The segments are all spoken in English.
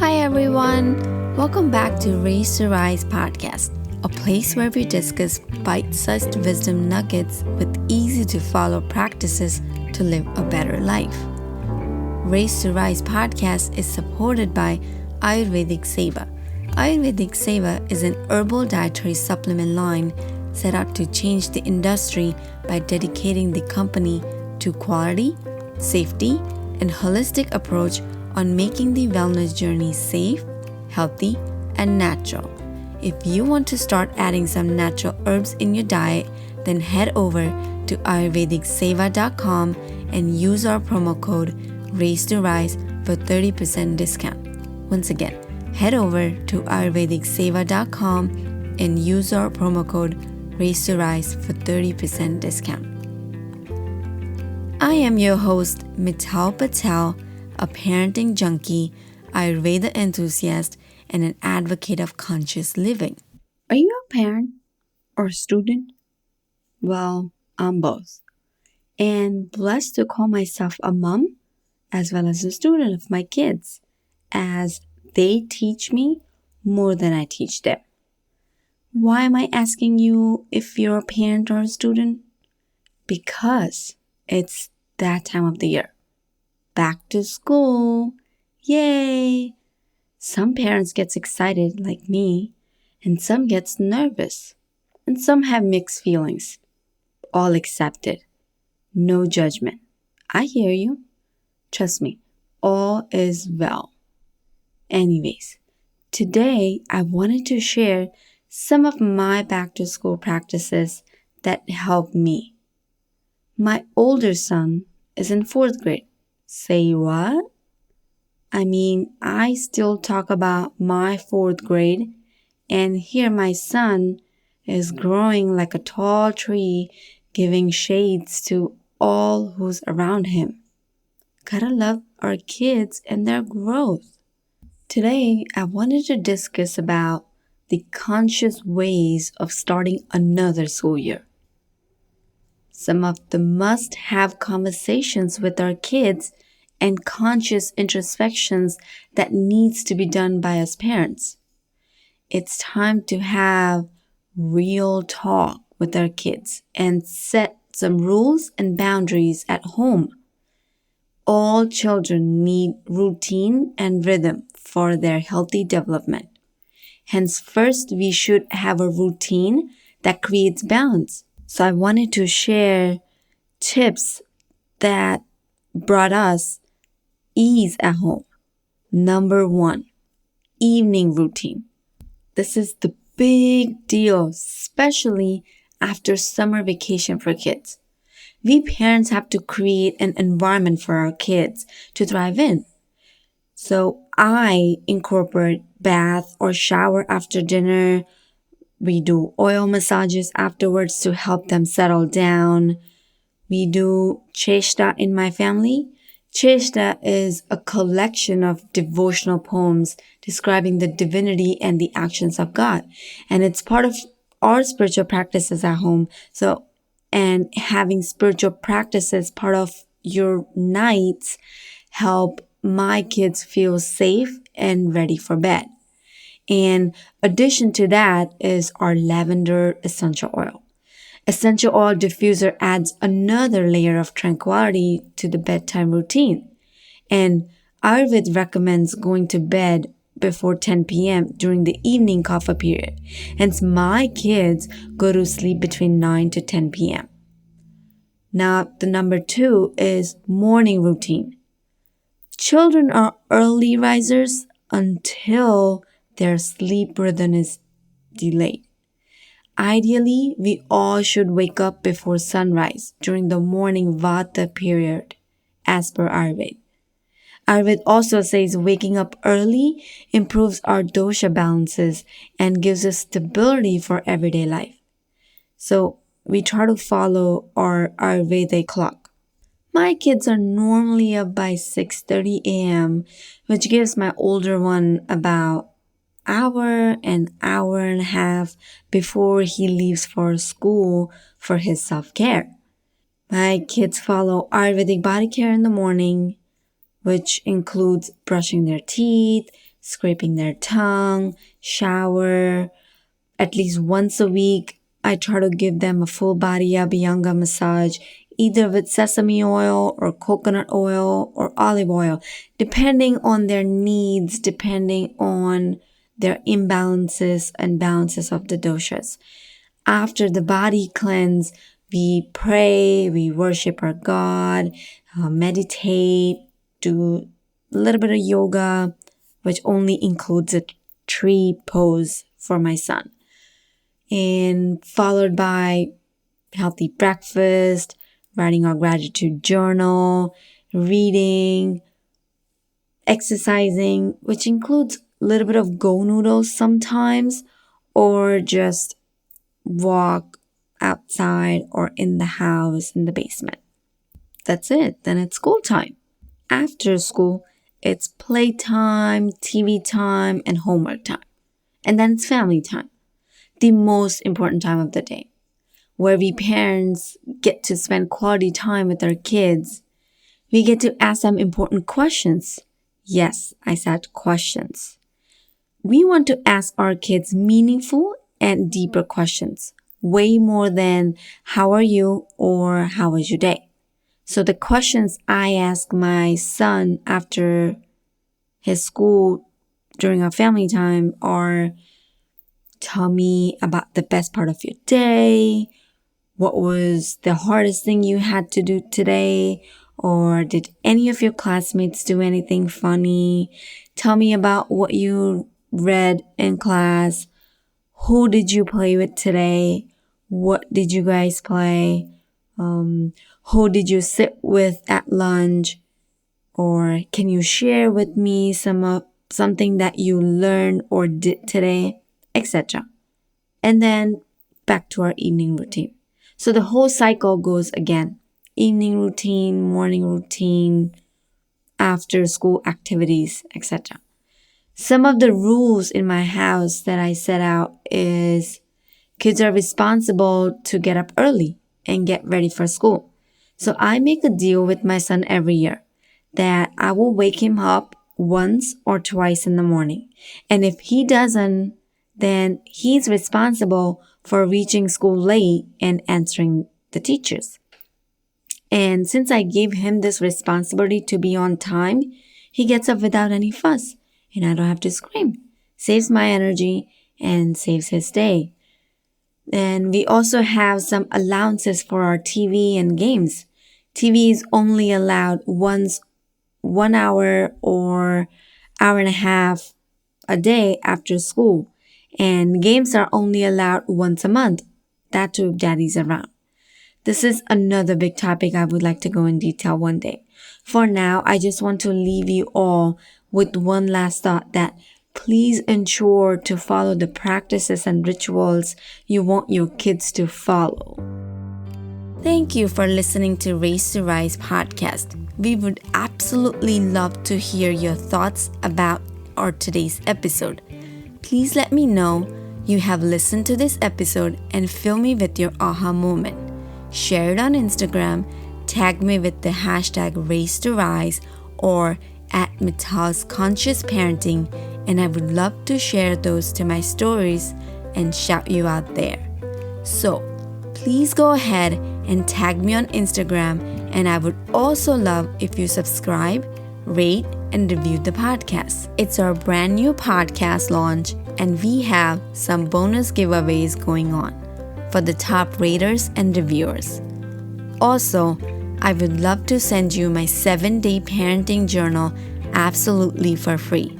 Hi everyone, welcome back to Raise to Rise podcast, a place where we discuss bite-sized wisdom nuggets with easy-to-follow practices to live a better life. Raise to Rise podcast is supported by Ayurvedic Seva. Ayurvedic Seva is an herbal dietary supplement line set out to change the industry by dedicating the company to quality, safety, and holistic approach on making the wellness journey safe, healthy, and natural. If you want to start adding some natural herbs in your diet, then head over to ayurvedicseva.com and use our promo code RAISE2RISE for 30% discount. Once again, head over to ayurvedicseva.com and use our promo code RAISE2RISE for 30% discount. I am your host, Mital Patel, a parenting junkie, Ayurveda enthusiast, and an advocate of conscious living. Are you a parent or a student? Well, I'm both. And blessed to call myself a mom as well as a student of my kids, as they teach me more than I teach them. Why am I asking you if you're a parent or a student? Because it's that time of the year. Back to school. Yay! Some parents get excited like me, and some gets nervous, and some have mixed feelings. All accepted. No judgment. I hear you. Trust me, all is well. Anyways, today I wanted to share some of my back to school practices that help me. My older son is in 4th grade. Say what? I still talk about my 4th grade, and here my son is growing like a tall tree, giving shades to all who's around him. Gotta love our kids and their growth. Today, I wanted to discuss about the conscious ways of starting another school year. Some of the must-have conversations with our kids and conscious introspections that needs to be done by us parents. It's time to have real talk with our kids and set some rules and boundaries at home. All children need routine and rhythm for their healthy development. Hence, first we should have a routine that creates balance. So I wanted to share tips that brought us ease at home. Number 1, evening routine. This is the big deal, especially after summer vacation for kids. We parents have to create an environment for our kids to thrive in. So I incorporate bath or shower after dinner. We do oil massages afterwards to help them settle down. We do cheshta in my family. Cheshta is a collection of devotional poems describing the divinity and the actions of God. And it's part of our spiritual practices at home. And having spiritual practices part of your nights help my kids feel safe and ready for bed. In addition to that is our lavender essential oil. Essential oil diffuser adds another layer of tranquility to the bedtime routine. And Ayurveda recommends going to bed before 10 p.m. during the evening kapha period. Hence, my kids go to sleep between 9 to 10 p.m. Now, the number 2 is morning routine. Children are early risers until their sleep rhythm is delayed. Ideally, we all should wake up before sunrise during the morning vata period, as per Ayurveda. Ayurveda also says waking up early improves our dosha balances and gives us stability for everyday life. So we try to follow our Ayurvedic clock. My kids are normally up by 6:30 a.m., which gives my older one about an hour and a half before he leaves for school for his self-care. My kids follow Ayurvedic body care in the morning, which includes brushing their teeth, scraping their tongue, shower. At least once a week, I try to give them a full body Abhyanga massage, either with sesame oil or coconut oil or olive oil, depending on their needs, depending on their imbalances and balances of the doshas. After the body cleanse, we pray, we worship our God, meditate, do a little bit of yoga, which only includes a tree pose for my son. And followed by healthy breakfast, writing our gratitude journal, reading, exercising, which includes a little bit of go noodles sometimes, or just walk outside or in the house in the basement. That's it. Then it's school time. After school, it's playtime, TV time, and homework time. And then it's family time, the most important time of the day, where we parents get to spend quality time with our kids. We get to ask them important questions. Yes, I said questions. We want to ask our kids meaningful and deeper questions, way more than how are you or how was your day. So the questions I ask my son after his school during our family time are, tell me about the best part of your day. What was the hardest thing you had to do today? Or did any of your classmates do anything funny? Tell me about what you read in class. Who did you play with today? What did you guys play? Who did you sit with at lunch? Or can you share with me something that you learned or did today, etc. And then back to our evening routine. So the whole cycle goes again. Evening routine, morning routine, after school activities, etc. Some of the rules in my house that I set out is kids are responsible to get up early and get ready for school. So I make a deal with my son every year that I will wake him up once or twice in the morning. And if he doesn't, then he's responsible for reaching school late and answering the teachers. And since I gave him this responsibility to be on time, he gets up without any fuss and I don't have to scream. Saves my energy and saves his day. And we also have some allowances for our TV and games. TV is only allowed once 1 hour or hour and a half a day after school. And games are only allowed once a month. That too if daddy's around. This is another big topic I would like to go in detail one day. For now, I just want to leave you all with one last thought that please ensure to follow the practices and rituals you want your kids to follow. Thank you for listening to Race to Rise podcast. We would absolutely love to hear your thoughts about our today's episode. Please let me know you have listened to this episode and fill me with your aha moment. Share it on Instagram, tag me with the hashtag Race to Rise or at Mital's Conscious Parenting, and I would love to share those to my stories and shout you out there. So please go ahead and tag me on Instagram, and I would also love if you subscribe, rate, and review the podcast. It's our brand new podcast launch, and we have some bonus giveaways going on for the top raters and reviewers. Also, I would love to send you my 7-day parenting journal absolutely for free.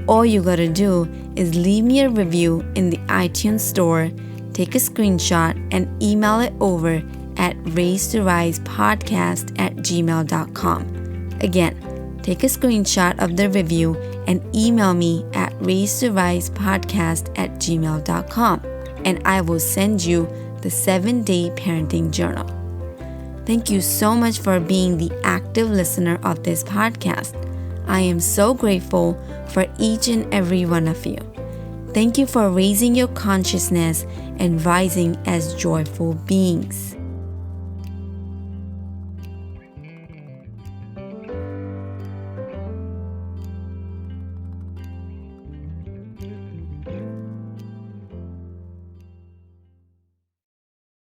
All you gotta do is leave me a review in the iTunes store, take a screenshot, and email it over at raisetorisepodcast@gmail.com. Again, take a screenshot of the review and email me at raisetorisepodcast@gmail.com, and I will send you the 7-day parenting journal. Thank you so much for being the active listener of this podcast. I am so grateful for each and every one of you. Thank you for raising your consciousness and rising as joyful beings.